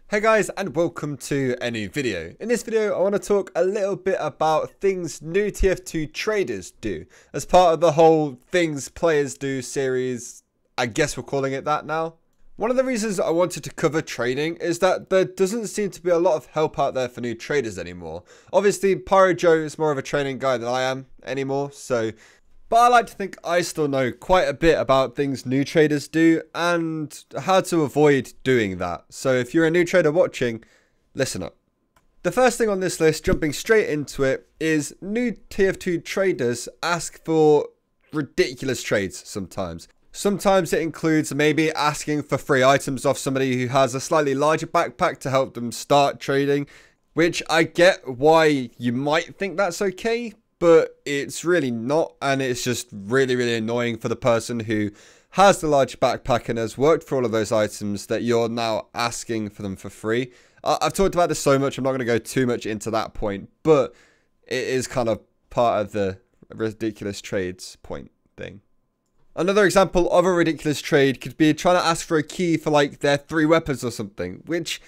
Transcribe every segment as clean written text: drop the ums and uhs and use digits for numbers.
Hey guys, and welcome to a new video. In this video I want to talk a little bit about things new TF2 traders do as part of the whole things players do series. I guess we're calling it that now. One of the reasons I wanted to cover trading is that there doesn't seem to be a lot of help out there for new traders anymore. Obviously Pyro Joe is more of a trading guy than I am anymore, but I like to think I still know quite a bit about things new traders do and how to avoid doing that. So if you're a new trader watching, listen up. The first thing on this list, jumping straight into it, is new TF2 traders ask for ridiculous trades sometimes. Sometimes it includes maybe asking for free items off somebody who has a slightly larger backpack to help them start trading, which I get why you might think that's okay, but it's really not, and it's just really annoying for the person who has the large backpack and has worked for all of those items that you're now asking for them for free. I've talked about this so much, I'm not going to go too much into that point, but it is kind of part of the ridiculous trades point thing. Another example of a ridiculous trade could be trying to ask for a key for like their 3 weapons or something, which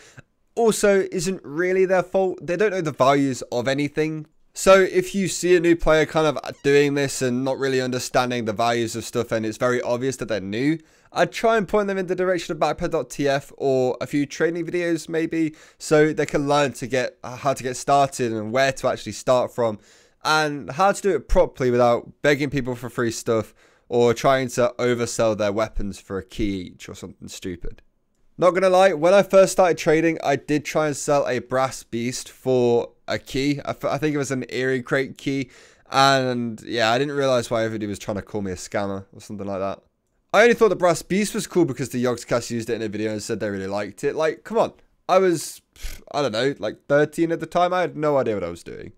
also isn't really their fault. They don't know the values of anything. So if you see a new player kind of doing this and not really understanding the values of stuff and it's very obvious that they're new, I'd try and point them in the direction of backpack.tf or a few training videos maybe, so they can learn to how to get started and where to actually start from and how to do it properly without begging people for free stuff or trying to oversell their weapons for a key each or something stupid. Not gonna lie, when I first started trading, I did try and sell a brass beast for a key. I think it was an eerie crate key. And yeah, I didn't realize why everybody was trying to call me a scammer or something like that. I only thought the brass beast was cool because the Yogscast used it in a video and said they really liked it. Like, come on. I was, I don't know, like 13 at the time. I had no idea what I was doing.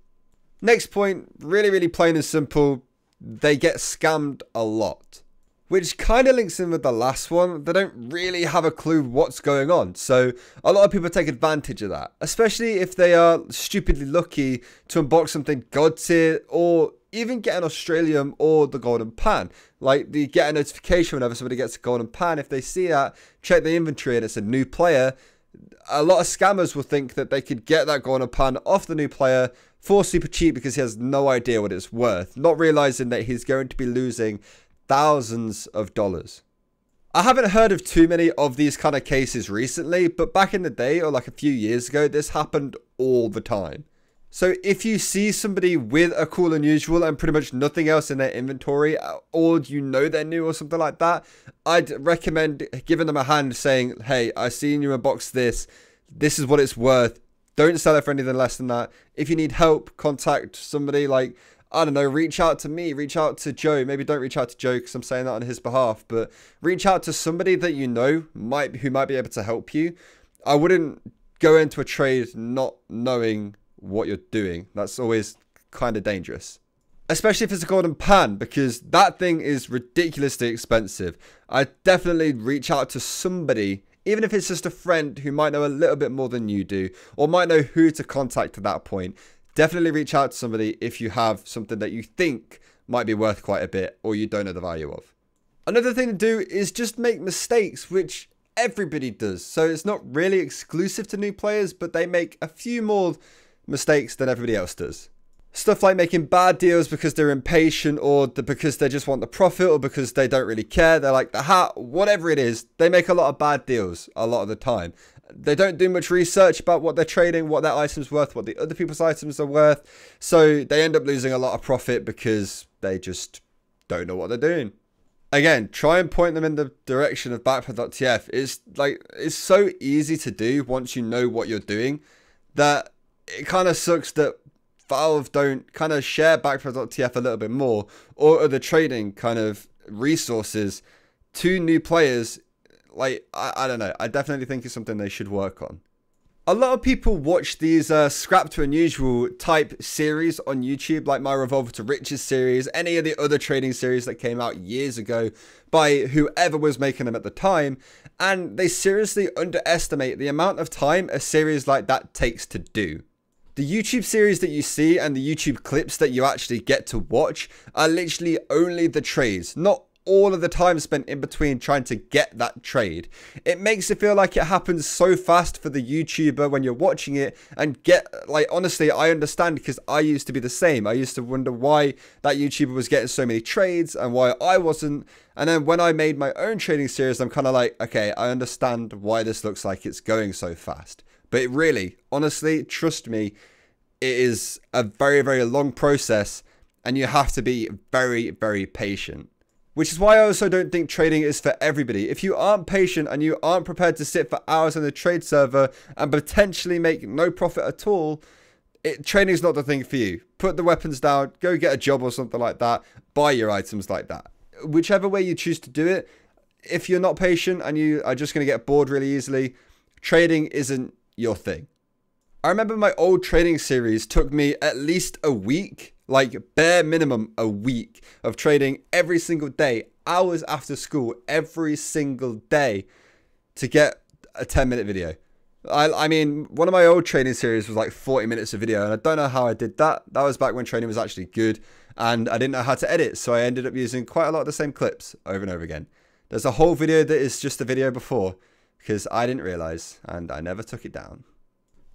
Next point, really plain and simple. They get scammed a lot. Which kind of links in with the last one. They don't really have a clue what's going on. So a lot of people take advantage of that. Especially if they are stupidly lucky to unbox something god tier or even get an Australium or the golden pan. Like they get a notification whenever somebody gets a golden pan. If they see that, check the inventory and it's a new player. A lot of scammers will think that they could get that golden pan off the new player for super cheap because he has no idea what it's worth. Not realizing that he's going to be losing thousands of dollars. I haven't heard of too many of these kind of cases recently, but back in the day or like a few years ago, this happened all the time. So if you see somebody with a cool unusual and pretty much nothing else in their inventory, or you know they're new or something like that, I'd recommend giving them a hand saying, hey, I seen you unbox this. This is what it's worth. Don't sell it for anything less than that. If you need help, contact somebody like, I don't know, reach out to me, reach out to Joe. Maybe don't reach out to Joe because I'm saying that on his behalf, but reach out to somebody that you know who might be able to help you. I wouldn't go into a trade not knowing what you're doing. That's always kind of dangerous. Especially if it's a golden pan, because that thing is ridiculously expensive. I definitely reach out to somebody, even if it's just a friend who might know a little bit more than you do, or might know who to contact at that point. Definitely reach out to somebody if you have something that you think might be worth quite a bit or you don't know the value of. Another thing to do is just make mistakes, which everybody does. So it's not really exclusive to new players, but they make a few more mistakes than everybody else does. Stuff like making bad deals because they're impatient or because they just want the profit or because they don't really care. They're like the hat, whatever it is. They make a lot of bad deals a lot of the time. They don't do much research about what they're trading, what their item's worth, what the other people's items are worth. So they end up losing a lot of profit because they just don't know what they're doing. Again, try and point them in the direction of backpack.tf. It's so easy to do once you know what you're doing that it kind of sucks that Valve don't kind of share backpack.tf a little bit more or other trading kind of resources to new players. Like, I don't know. I definitely think it's something they should work on. A lot of people watch these scrap to unusual type series on YouTube, like my Revolver to Riches series, any of the other trading series that came out years ago by whoever was making them at the time, and they seriously underestimate the amount of time a series like that takes to do. The YouTube series that you see and the YouTube clips that you actually get to watch are literally only the trades, not all of the time spent in between trying to get that trade. It makes it feel like it happens so fast for the YouTuber when you're watching it, and like, honestly, I understand, because I used to be the same. I used to wonder why that YouTuber was getting so many trades and why I wasn't. And then when I made my own trading series, I'm kind of like, okay, I understand why this looks like it's going so fast. But it really, honestly, trust me, it is a very, very long process, and you have to be very, very patient. Which is why I also don't think trading is for everybody. If you aren't patient and you aren't prepared to sit for hours on the trade server and potentially make no profit at all, trading is not the thing for you. Put the weapons down, go get a job or something like that, buy your items like that. Whichever way you choose to do it, if you're not patient and you are just going to get bored really easily, trading isn't your thing. I remember my old trading series took me at least a week, like bare minimum a week of trading every single day, hours after school, every single day, to get a 10-minute video. I mean, one of my old trading series was like 40 minutes of video, and I don't know how I did that. That was back when trading was actually good, and I didn't know how to edit, so I ended up using quite a lot of the same clips over and over again. There's a whole video that is just the video before, because I didn't realize, and I never took it down.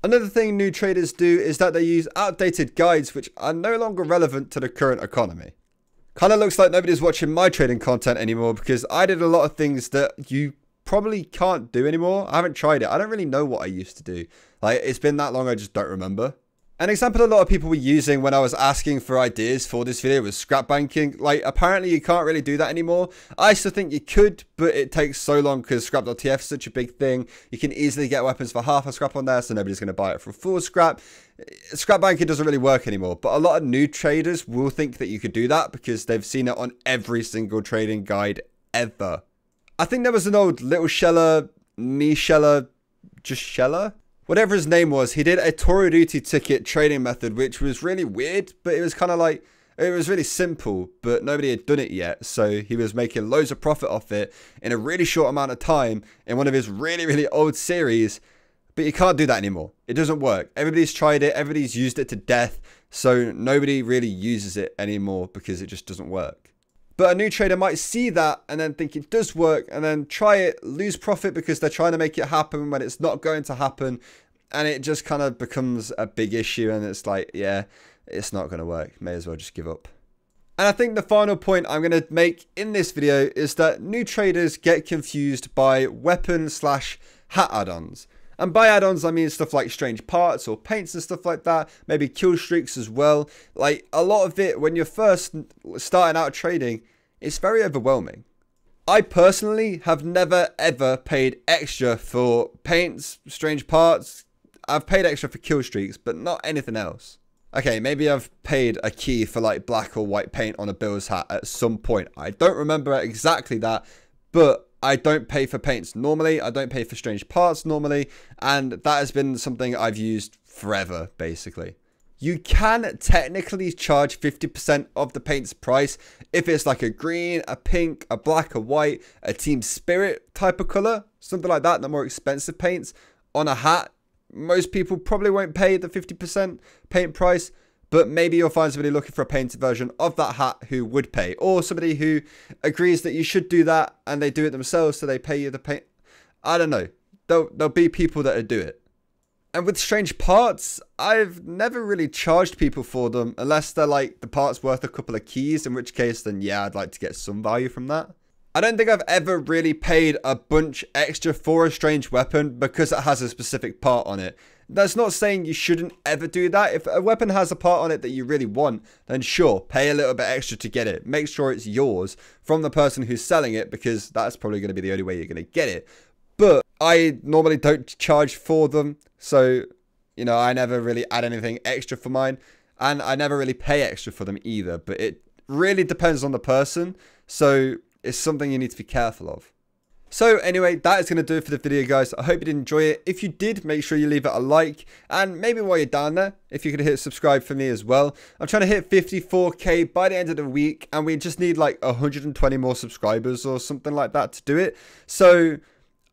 Another thing new traders do is that they use outdated guides which are no longer relevant to the current economy. Kind of looks like nobody's watching my trading content anymore, because I did a lot of things that you probably can't do anymore. I haven't tried it. I don't really know what I used to do. Like, it's been that long, I just don't remember. An example a lot of people were using when I was asking for ideas for this video was scrap banking. Like, apparently you can't really do that anymore. I still think you could, but it takes so long because scrap.tf is such a big thing. You can easily get weapons for half a scrap on there, so nobody's going to buy it for full scrap. Scrap banking doesn't really work anymore, but a lot of new traders will think that you could do that because they've seen it on every single trading guide ever. I think there was an old Little Sheller, Knee Sheller, just Sheller? Whatever his name was, he did a Tour of Duty ticket trading method, which was really weird, but it was kind of like, it was really simple, but nobody had done it yet. So he was making loads of profit off it in a really short amount of time in one of his really, really old series. But you can't do that anymore. It doesn't work. Everybody's tried it. Everybody's used it to death. So nobody really uses it anymore because it just doesn't work. But a new trader might see that and then think it does work and then try it, lose profit because they're trying to make it happen when it's not going to happen. And it just kind of becomes a big issue, and it's like, yeah, it's not going to work. May as well just give up. And I think the final point I'm going to make in this video is that new traders get confused by weapon/hat add-ons. And by add-ons, I mean stuff like strange parts or paints and stuff like that. Maybe kill streaks as well. Like, a lot of it, when you're first starting out trading, it's very overwhelming. I personally have never ever paid extra for paints, strange parts. I've paid extra for kill streaks, but not anything else. Okay, maybe I've paid a key for like black or white paint on a Bill's hat at some point. I don't remember exactly that, but I don't pay for paints normally. I don't pay for strange parts normally. And that has been something I've used forever, basically. You can technically charge 50% of the paint's price if it's like a green, a pink, a black, a white, a team spirit type of color, something like that, the more expensive paints on a hat. Most people probably won't pay the 50% paint price, but maybe you'll find somebody looking for a painted version of that hat who would pay, or somebody who agrees that you should do that and they do it themselves, so they pay you the paint. I don't know. There'll be people that do it. And with strange parts, I've never really charged people for them unless they're like the part's worth a couple of keys, in which case then yeah, I'd like to get some value from that. I don't think I've ever really paid a bunch extra for a strange weapon because it has a specific part on it. That's not saying you shouldn't ever do that. If a weapon has a part on it that you really want, then sure, pay a little bit extra to get it. Make sure it's yours from the person who's selling it, because that's probably going to be the only way you're going to get it. But I normally don't charge for them. So, you know, I never really add anything extra for mine. And I never really pay extra for them either. But it really depends on the person. So it's something you need to be careful of. So anyway, that is going to do it for the video, guys. I hope you did enjoy it. If you did, make sure you leave it a like. And maybe while you're down there, if you could hit subscribe for me as well. I'm trying to hit 54k by the end of the week. And we just need like 120 more subscribers or something like that to do it. So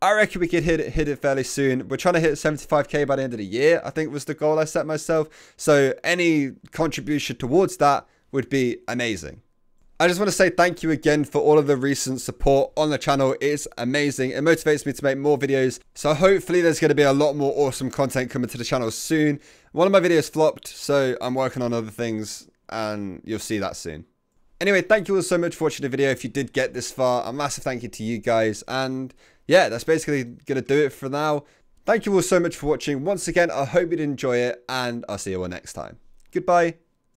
I reckon we could hit it fairly soon. We're trying to hit 75k by the end of the year, I think was the goal I set myself. So any contribution towards that would be amazing. I just want to say thank you again for all of the recent support on the channel. It's amazing. It motivates me to make more videos. So hopefully there's going to be a lot more awesome content coming to the channel soon. One of my videos flopped, so I'm working on other things and you'll see that soon. Anyway, thank you all so much for watching the video. If you did get this far, a massive thank you to you guys. And yeah, that's basically going to do it for now. Thank you all so much for watching. Once again, I hope you did enjoy it and I'll see you all next time. Goodbye.